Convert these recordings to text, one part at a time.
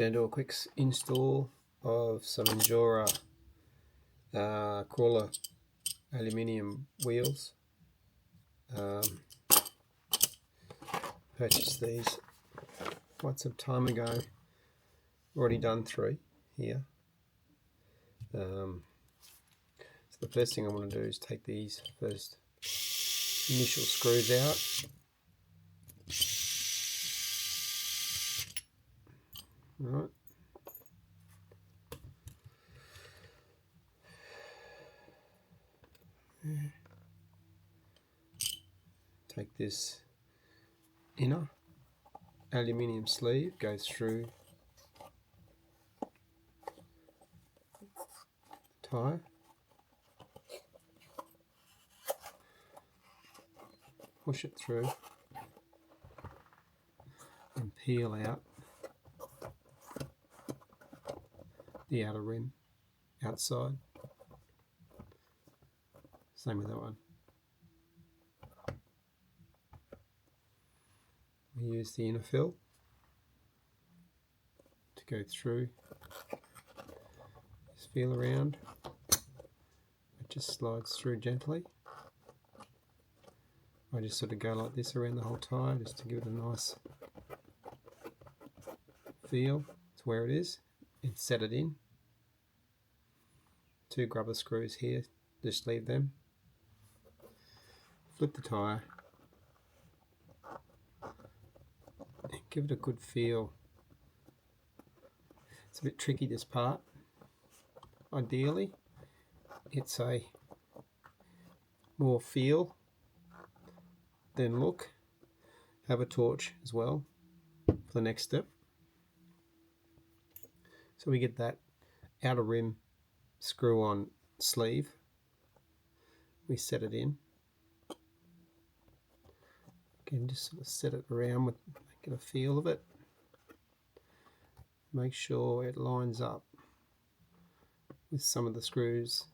Going to do a quick install of some Injora crawler aluminium wheels. Purchased these quite some time ago. Already done 3 here. So the first thing I want to do is take these first initial screws out. Right. Take this inner aluminium sleeve, goes through the tyre, push it through and peel out the outer rim outside. Same with that one. We use the inner fill to go through. Just feel around. It just slides through gently. I just sort of go like this around the whole tyre just to give it a nice feel to where it is and set it in. 2 grubber screws here, just leave them. Flip the tyre and give it a good feel. It's a bit tricky, this part. Ideally it's a more feel than look. Have a torch as well for the next step. So we get that outer rim screw on sleeve. We set it in. Again, just sort of set it around with, get a feel of it. Make sure it lines up with some of the screws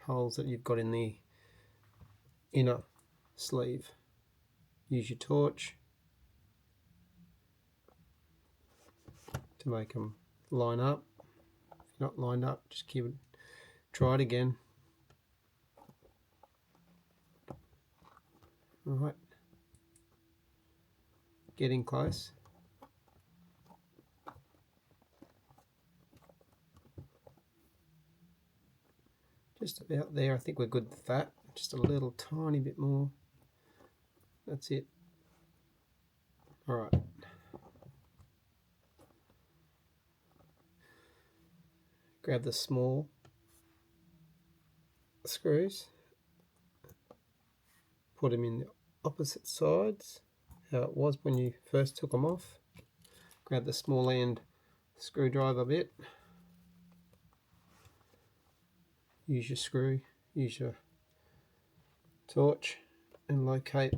holes that you've got in the inner sleeve. Use your torch to make them line up. If you're not lined up, just keep it, try it again. Alright, getting close. Just about there. I think we're good with that. Just a little tiny bit more. That's it. Alright. Grab the small screws. Put them in the opposite sides, how it was when you first took them off. Grab the small end screwdriver bit. Use your screw, use your torch and locate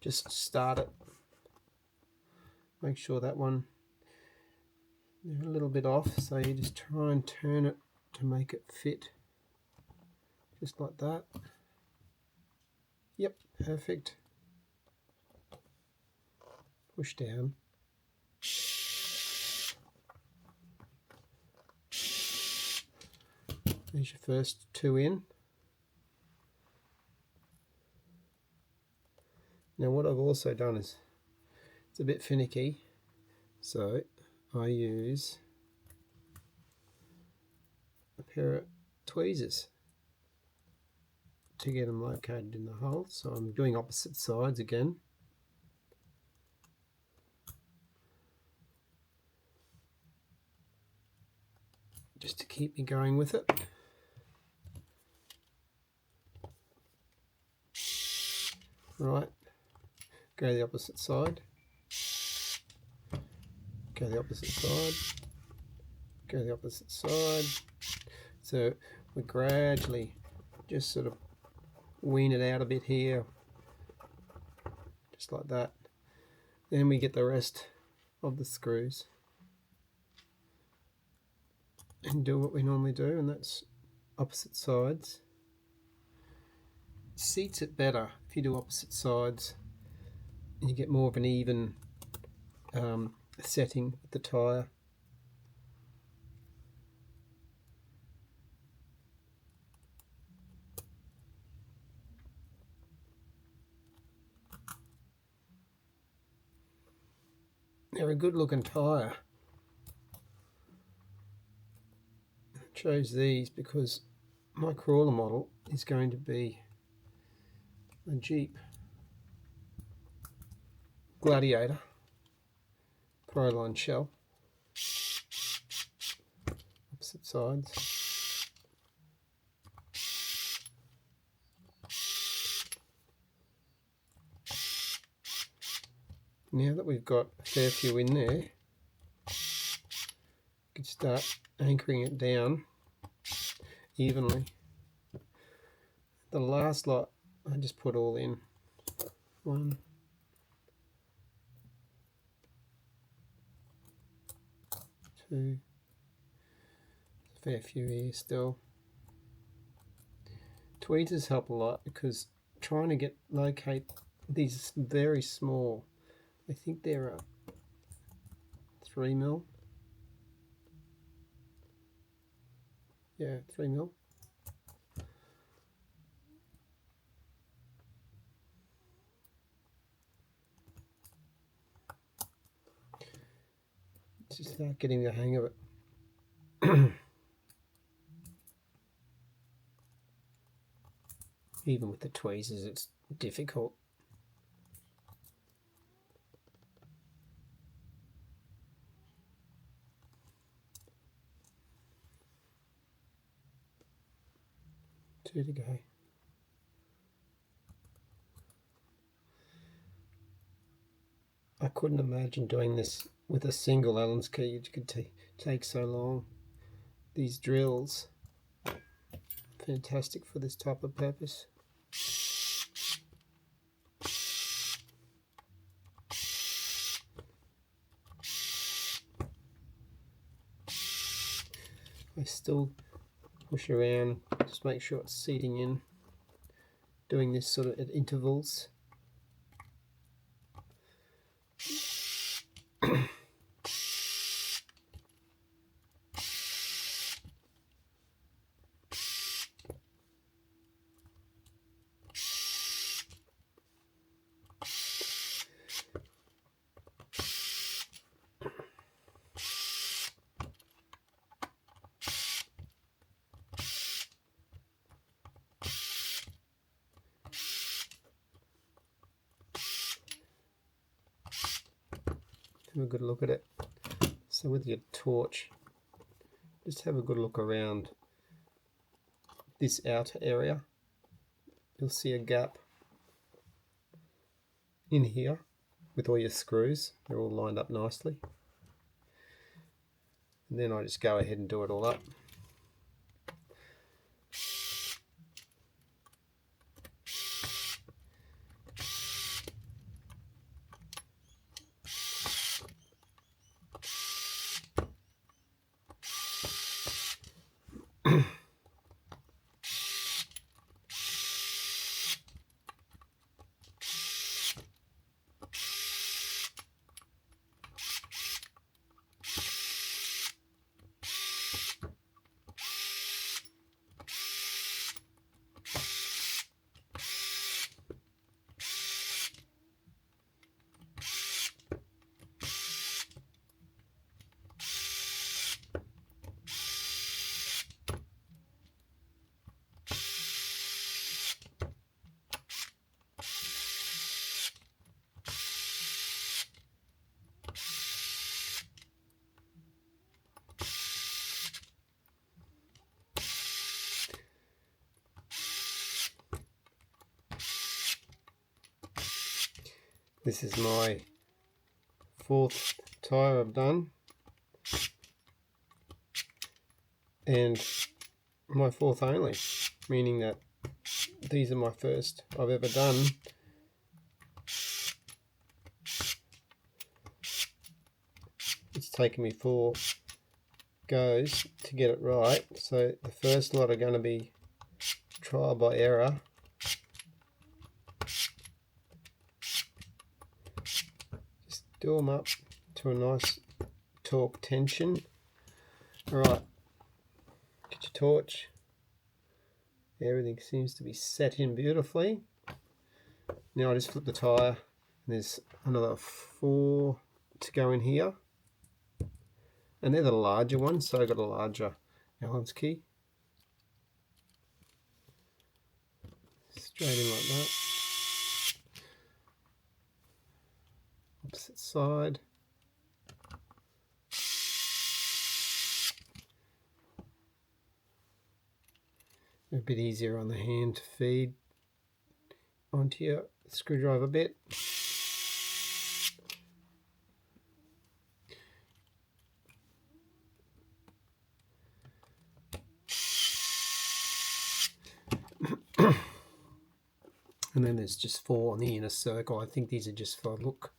just start it. Make sure that one, they're a little bit off, so you just try and turn it to make it fit, just like that. Yep, perfect. Push down. There's your first 2 in. Now what I've also done is, it's a bit finicky, so I use a pair of tweezers to get them located in the hole. So I'm doing opposite sides again. Just to keep me going with it. Right, go the opposite side. Go the opposite side. Go the opposite side. So we gradually just sort of wean it out a bit here, just like that. Then we get the rest of the screws and do what we normally do, and that's opposite sides. seats it better if you do opposite sides. You get more of an even setting with the tyre. They're a good looking tyre. I chose these because my crawler model is going to be a Jeep Gladiator Proline shell, opposite sides. Now that we've got a fair few in there, we can start anchoring it down evenly. The last lot I just put all in. 1, 2, a fair few here still. Tweezers help a lot because trying to locate these very small, I think they're a 3mm. Yeah, 3mm. Just start getting the hang of it. Even with the tweezers, it's difficult. Two to go. I couldn't imagine doing this with a single Allen's key. It could take so long. These drills, fantastic for this type of purpose. I still push around, just make sure it's seating in, doing this sort of at intervals. Have a good look at it. So with your torch, just have a good look around this outer area. You'll see a gap in here with all your screws. They're all lined up nicely. And then I just go ahead and do it all up. This is my 4th tyre I've done, and my 4th only, meaning that these are my first I've ever done. It's taken me 4 goes to get it right, so the first lot are going to be trial by error, do them up to a nice torque tension. Alright, get your torch. Everything seems to be set in beautifully. Now I just flip the tyre, and there's another 4 to go in here. And they're the larger ones, so I've got a larger Allen's key. Straight in like that. Opposite side. A bit easier on the hand to feed onto your screwdriver bit. And then there's just 4 on the inner circle. I think these are just for look.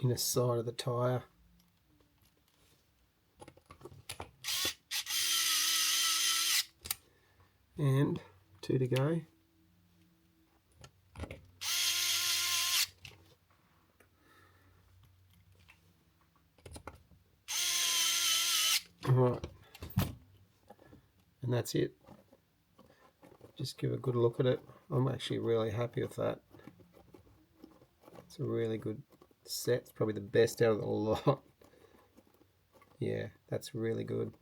Inner side of the tyre. And 2 to go. Alright. And that's it. Just give a good look at it. I'm actually really happy with that. It's a really good set. It's probably the best out of the lot. Yeah, that's really good.